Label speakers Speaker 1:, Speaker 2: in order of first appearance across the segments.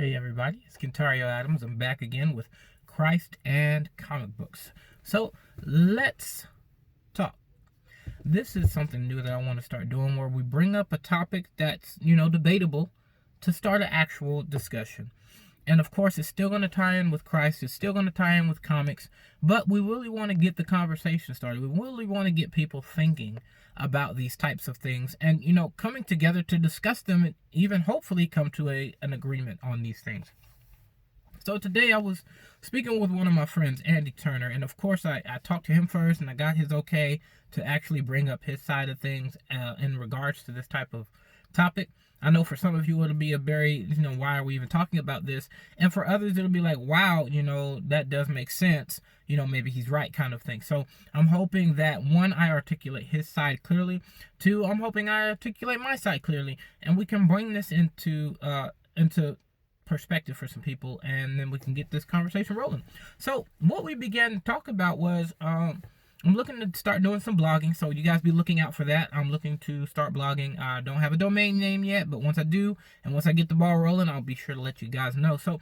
Speaker 1: Hey everybody, it's Kentario Adams. I'm back again with Christ and comic books. So let's talk. This is something new that I want to start doing where we bring up a topic that's, debatable to start an actual discussion. And of course, it's still going to tie in with Christ. It's still going to tie in with comics. But we really want to get the conversation started. We really want to get people thinking about these types of things and, coming together to discuss them and even hopefully come to an agreement on these things. So today I was speaking with one of my friends, Andy Turner. And of course, I talked to him first and I got his okay to actually bring up his side of things in regards to this type of topic. I know for some of you it'll be a very, why are we even talking about this? And for others it'll be like, wow, that does make sense. Maybe he's right kind of thing. So I'm hoping that one, I articulate his side clearly. Two, I'm hoping I articulate my side clearly. And we can bring this into perspective for some people, and then we can get this conversation rolling. So what we began to talk about was I'm looking to start doing some blogging, so you guys be looking out for that. I'm looking to start blogging. I don't have a domain name yet, but once I do, and once I get the ball rolling, I'll be sure to let you guys know. So,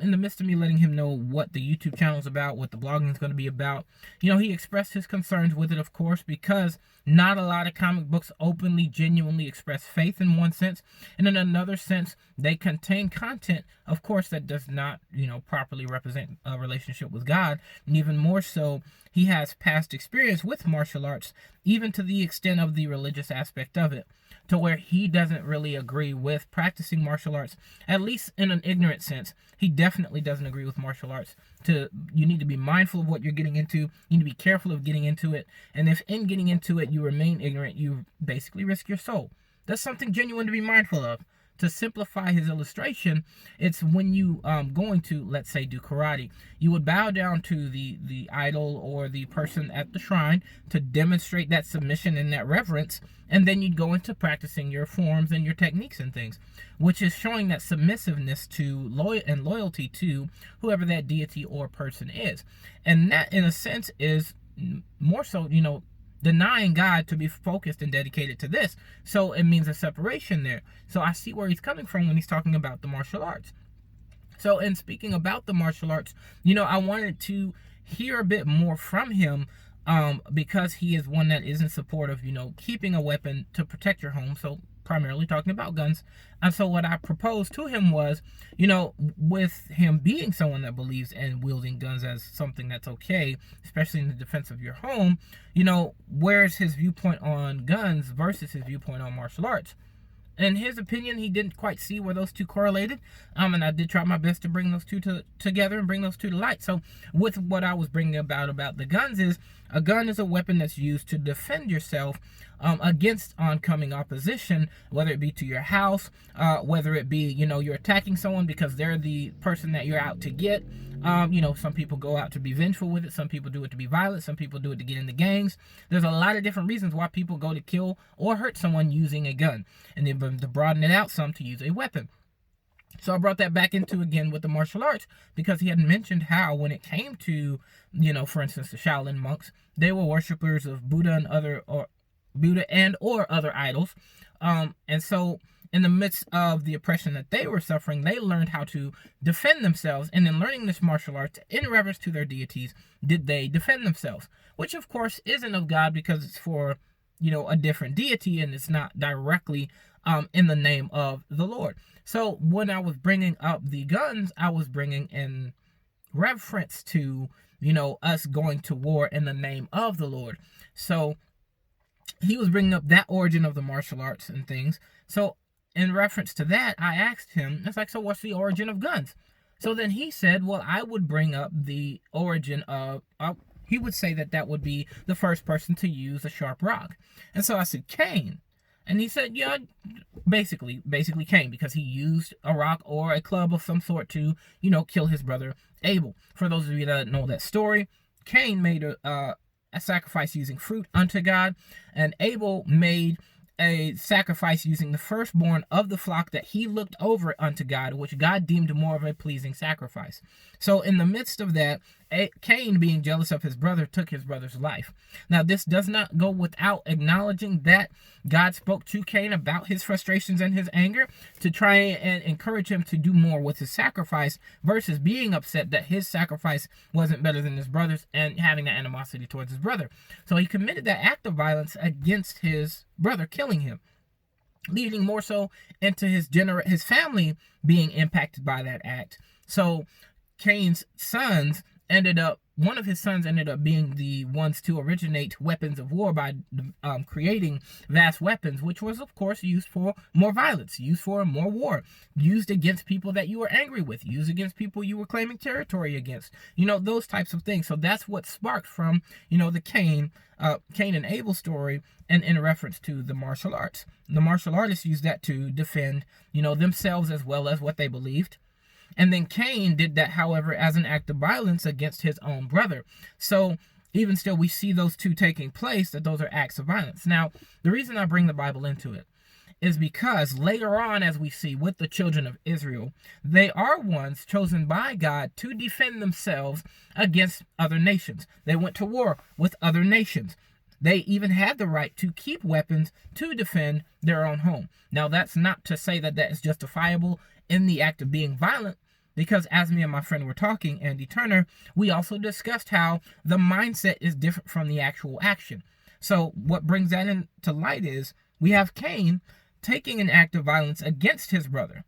Speaker 1: in the midst of me letting him know what the YouTube channel is about, what the blogging is going to be about, he expressed his concerns with it, of course, because not a lot of comic books openly, genuinely express faith in one sense, and in another sense, they contain content, of course, that does not, properly represent a relationship with God, and even more so, he has past experience with martial arts, even to the extent of the religious aspect of it, to where he doesn't really agree with practicing martial arts, at least in an ignorant sense. He definitely doesn't agree with martial arts. You need to be mindful of what you're getting into. You need to be careful of getting into it. And if in getting into it you remain ignorant, you basically risk your soul. That's something genuine to be mindful of. To simplify his illustration, it's when you going to, let's say, do karate, you would bow down to the idol or the person at the shrine to demonstrate that submission and that reverence, and then you'd go into practicing your forms and your techniques and things, which is showing that submissiveness to loyalty to whoever that deity or person is. And that, in a sense, is more so, denying God to be focused and dedicated to this. So it means a separation there. So I see where he's coming from when he's talking about the martial arts. So in speaking about the martial arts, I wanted to hear a bit more from him because he is one that is in support of, keeping a weapon to protect your home. So primarily talking about guns. And so what I proposed to him was, with him being someone that believes in wielding guns as something that's okay, especially in the defense of your home, where's his viewpoint on guns versus his viewpoint on martial arts? In his opinion, he didn't quite see where those two correlated, and I did try my best to bring those two together and bring those two to light. So with what I was bringing about the guns is, a gun is a weapon that's used to defend yourself against oncoming opposition, whether it be to your house, whether it be, you're attacking someone because they're the person that you're out to get. Some people go out to be vengeful with it. Some people do it to be violent. Some people do it to get into gangs. There's a lot of different reasons why people go to kill or hurt someone using a gun. And then to broaden it out some, to use a weapon. So I brought that back into, again, with the martial arts, because he had mentioned how when it came to, for instance, the Shaolin monks, they were worshippers of Buddha and or other idols. And so in the midst of the oppression that they were suffering, they learned how to defend themselves. And in learning this martial arts, in reverence to their deities, did they defend themselves? Which, of course, isn't of God, because it's for, a different deity, and it's not directly in the name of the Lord. So when I was bringing up the guns, I was bringing in reference to, us going to war in the name of the Lord. So he was bringing up that origin of the martial arts and things. So in reference to that, I asked him, it's like, so what's the origin of guns? So then he said, well, I would bring up the origin of, he would say that would be the first person to use a sharp rock. And so I said, Cain. And he said, yeah, basically Cain, because he used a rock or a club of some sort to, kill his brother Abel. For those of you that know that story, Cain made a sacrifice using fruit unto God, and Abel made a sacrifice using the firstborn of the flock that he looked over unto God, which God deemed more of a pleasing sacrifice. So in the midst of that, Cain, being jealous of his brother, took his brother's life. Now, this does not go without acknowledging that God spoke to Cain about his frustrations and his anger to try and encourage him to do more with his sacrifice versus being upset that his sacrifice wasn't better than his brother's and having that animosity towards his brother. So he committed that act of violence against his brother, killing him, leading more so into his family being impacted by that act. So Cain's sons one of his sons ended up being the ones to originate weapons of war by creating vast weapons, which was, of course, used for more violence, used for more war, used against people that you were angry with, used against people you were claiming territory against, those types of things. So that's what sparked from, the Cain and Abel story, and in reference to the martial arts. The martial artists used that to defend, themselves as well as what they believed. And then Cain did that, however, as an act of violence against his own brother. So even still, we see those two taking place, that those are acts of violence. Now, the reason I bring the Bible into it is because later on, as we see with the children of Israel, they are ones chosen by God to defend themselves against other nations. They went to war with other nations. They even had the right to keep weapons to defend their own home. Now, that's not to say that that is justifiable in the act of being violent, because as me and my friend were talking, Andy Turner, we also discussed how the mindset is different from the actual action. So what brings that into light is we have Cain taking an act of violence against his brother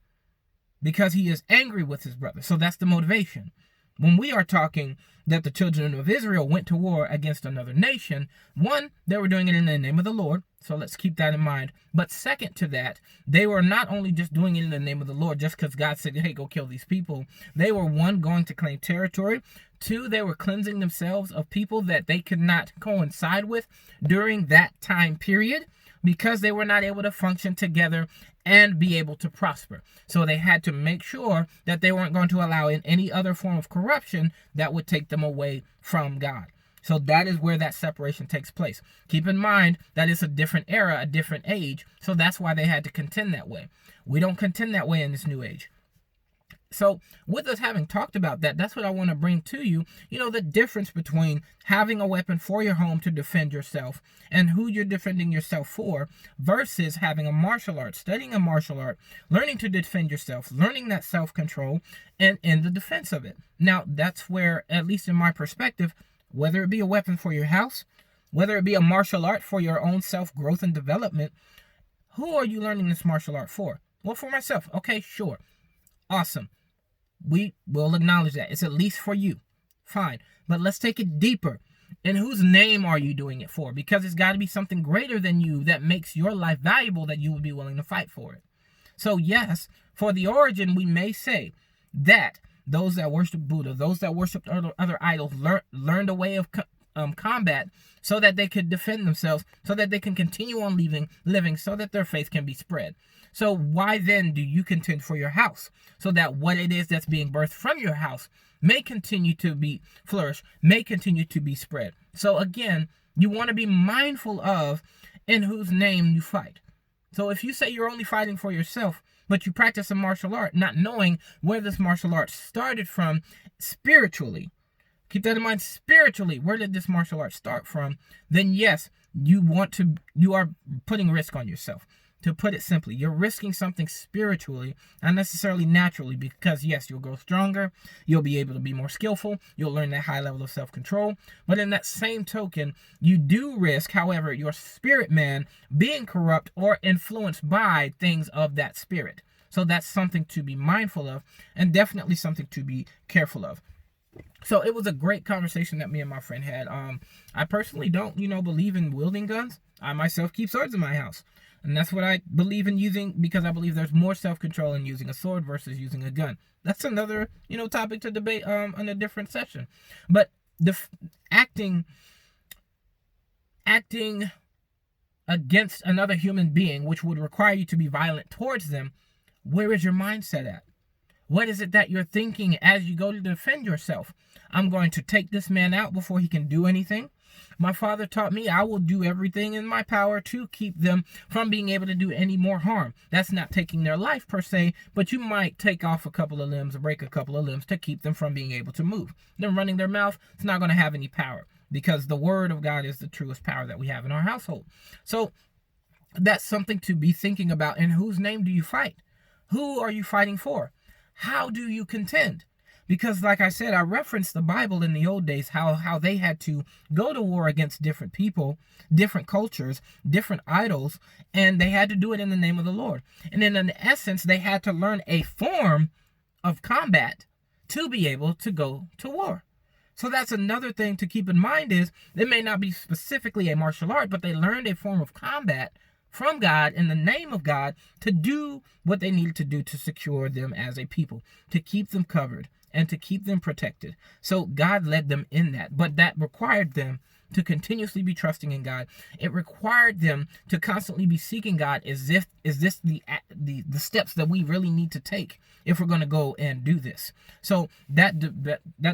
Speaker 1: because he is angry with his brother. So that's the motivation. When we are talking that the children of Israel went to war against another nation, one, they were doing it in the name of the Lord. So let's keep that in mind. But second to that, they were not only just doing it in the name of the Lord just because God said, hey, go kill these people. They were, one, going to claim territory. Two, they were cleansing themselves of people that they could not coincide with during that time period, because they were not able to function together and be able to prosper. So they had to make sure that they weren't going to allow in any other form of corruption that would take them away from God. So that is where that separation takes place. Keep in mind that it's a different era, a different age. So that's why they had to contend that way. We don't contend that way in this new age. So with us having talked about that, that's what I want to bring to you, the difference between having a weapon for your home to defend yourself and who you're defending yourself for versus having a martial art, studying a martial art, learning to defend yourself, learning that self-control, and in the defense of it. Now, that's where, at least in my perspective, whether it be a weapon for your house, whether it be a martial art for your own self-growth and development, who are you learning this martial art for? Well, for myself. Okay, sure. Awesome. We will acknowledge that. It's at least for you. Fine. But let's take it deeper. In whose name are you doing it for? Because it's got to be something greater than you that makes your life valuable that you would be willing to fight for it. So yes, for the origin, we may say that those that worship Buddha, those that worship other idols learned a way of combat so that they could defend themselves, so that they can continue on living, so that their faith can be spread. So why then do you contend for your house? So that what it is that's being birthed from your house may continue to be flourish, may continue to be spread. So again, you want to be mindful of in whose name you fight. So if you say you're only fighting for yourself, but you practice a martial art, not knowing where this martial art started from spiritually, keep that in mind, spiritually, where did this martial art start from? Then yes, you are putting risk on yourself. To put it simply, you're risking something spiritually, not necessarily naturally, because yes, you'll grow stronger, you'll be able to be more skillful, you'll learn that high level of self-control, but in that same token, you do risk, however, your spirit man being corrupt or influenced by things of that spirit. So that's something to be mindful of, and definitely something to be careful of. So it was a great conversation that me and my friend had. I personally don't, believe in wielding guns. I myself keep swords in my house. And that's what I believe in using, because I believe there's more self-control in using a sword versus using a gun. That's another, topic to debate in a different session. But acting against another human being, which would require you to be violent towards them, where is your mindset at? What is it that you're thinking as you go to defend yourself? I'm going to take this man out before he can do anything. My Father taught me I will do everything in my power to keep them from being able to do any more harm. That's not taking their life per se, but you might take off a couple of limbs or break a couple of limbs to keep them from being able to move. Them running their mouth, it's not going to have any power, because the word of God is the truest power that we have in our household. So that's something to be thinking about. In whose name do you fight? Who are you fighting for? How do you contend? Because like I said, I referenced the Bible in the old days, how they had to go to war against different people, different cultures, different idols, and they had to do it in the name of the Lord. And then in essence, they had to learn a form of combat to be able to go to war. So that's another thing to keep in mind, is it may not be specifically a martial art, but they learned a form of combat from God in the name of God to do what they needed to do to secure them as a people, to keep them covered and to keep them protected. So God led them in that, but that required them to continuously be trusting in God. It required them to constantly be seeking God. Is this the steps that we really need to take if we're going to go and do this? So that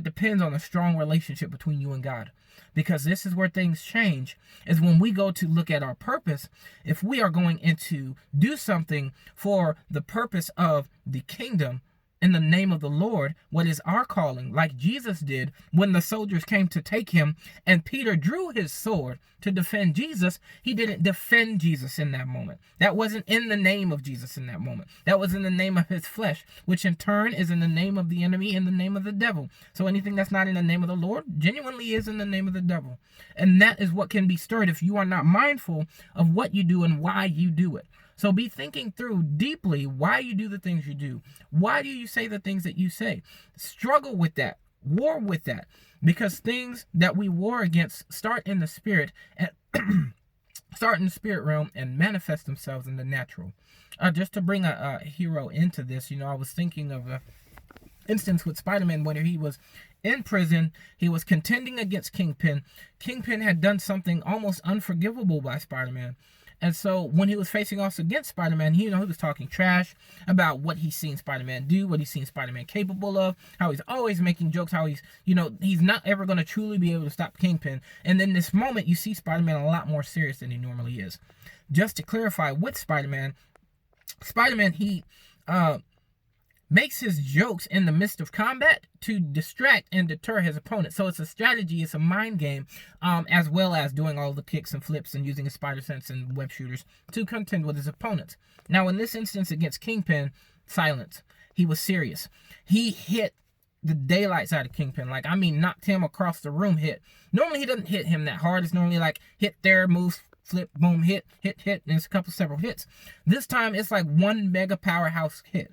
Speaker 1: depends on a strong relationship between you and God, because this is where things change, is when we go to look at our purpose. If we are going into do something for the purpose of the kingdom, in the name of the Lord, what is our calling, like Jesus did when the soldiers came to take him and Peter drew his sword to defend Jesus. He didn't defend Jesus in that moment. That wasn't in the name of Jesus in that moment. That was in the name of his flesh, which in turn is in the name of the enemy, in the name of the devil. So anything that's not in the name of the Lord genuinely is in the name of the devil. And that is what can be stirred if you are not mindful of what you do and why you do it. So be thinking through deeply why you do the things you do. Why do you say the things that you say? Struggle with that. War with that. Because things that we war against start in the spirit and start in the spirit realm and manifest themselves in the natural. Just to bring a hero into this, I was thinking of an instance with SpiderMan when he was in prison. He was contending against Kingpin. Kingpin had done something almost unforgivable by SpiderMan. And so when he was facing off against SpiderMan, he was talking trash about what he's seen SpiderMan do, what he's seen SpiderMan capable of, how he's always making jokes, how he's not ever going to truly be able to stop Kingpin. And then this moment, you see SpiderMan a lot more serious than he normally is. Just to clarify, with SpiderMan, he makes his jokes in the midst of combat to distract and deter his opponent. So it's a strategy, it's a mind game, as well as doing all the kicks and flips and using his spider sense and web shooters to contend with his opponents. Now, in this instance against Kingpin, silence. He was serious. He hit the daylights out of Kingpin. Knocked him across the room hit. Normally, he doesn't hit him that hard. It's normally like hit there, move, flip, boom, hit, and it's several hits. This time, it's like one mega powerhouse hit.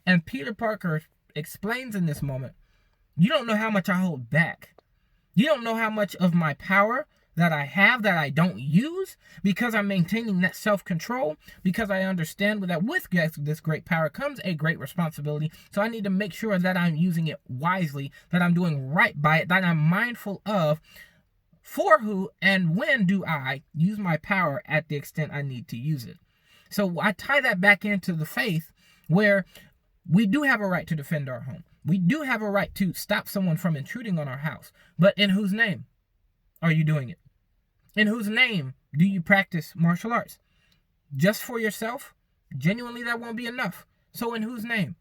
Speaker 1: And Peter Parker explains in this moment, you don't know how much I hold back. You don't know how much of my power that I have that I don't use, because I'm maintaining that self-control, because I understand that with this great power comes a great responsibility. So I need to make sure that I'm using it wisely, that I'm doing right by it, that I'm mindful of for who and when do I use my power at the extent I need to use it. So I tie that back into the faith, where we do have a right to defend our home. We do have a right to stop someone from intruding on our house. But in whose name are you doing it? In whose name do you practice martial arts? Just for yourself? Genuinely, that won't be enough. So in whose name?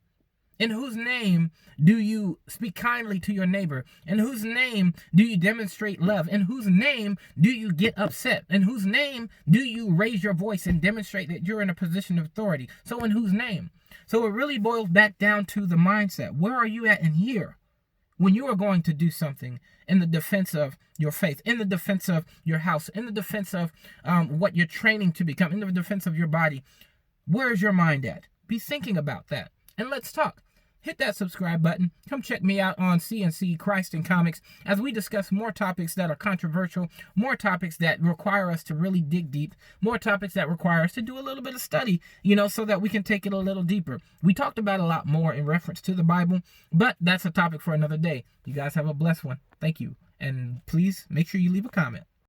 Speaker 1: In whose name do you speak kindly to your neighbor? In whose name do you demonstrate love? In whose name do you get upset? In whose name do you raise your voice and demonstrate that you're in a position of authority? So in whose name? So it really boils back down to the mindset. Where are you at in here when you are going to do something in the defense of your faith, in the defense of your house, in the defense of what you're training to become, in the defense of your body? Where is your mind at? Be thinking about that. And let's talk. Hit that subscribe button. Come check me out on CNC Christ and Comics as we discuss more topics that are controversial, more topics that require us to really dig deep, more topics that require us to do a little bit of study, so that we can take it a little deeper. We talked about a lot more in reference to the Bible, but that's a topic for another day. You guys have a blessed one. Thank you. And please make sure you leave a comment.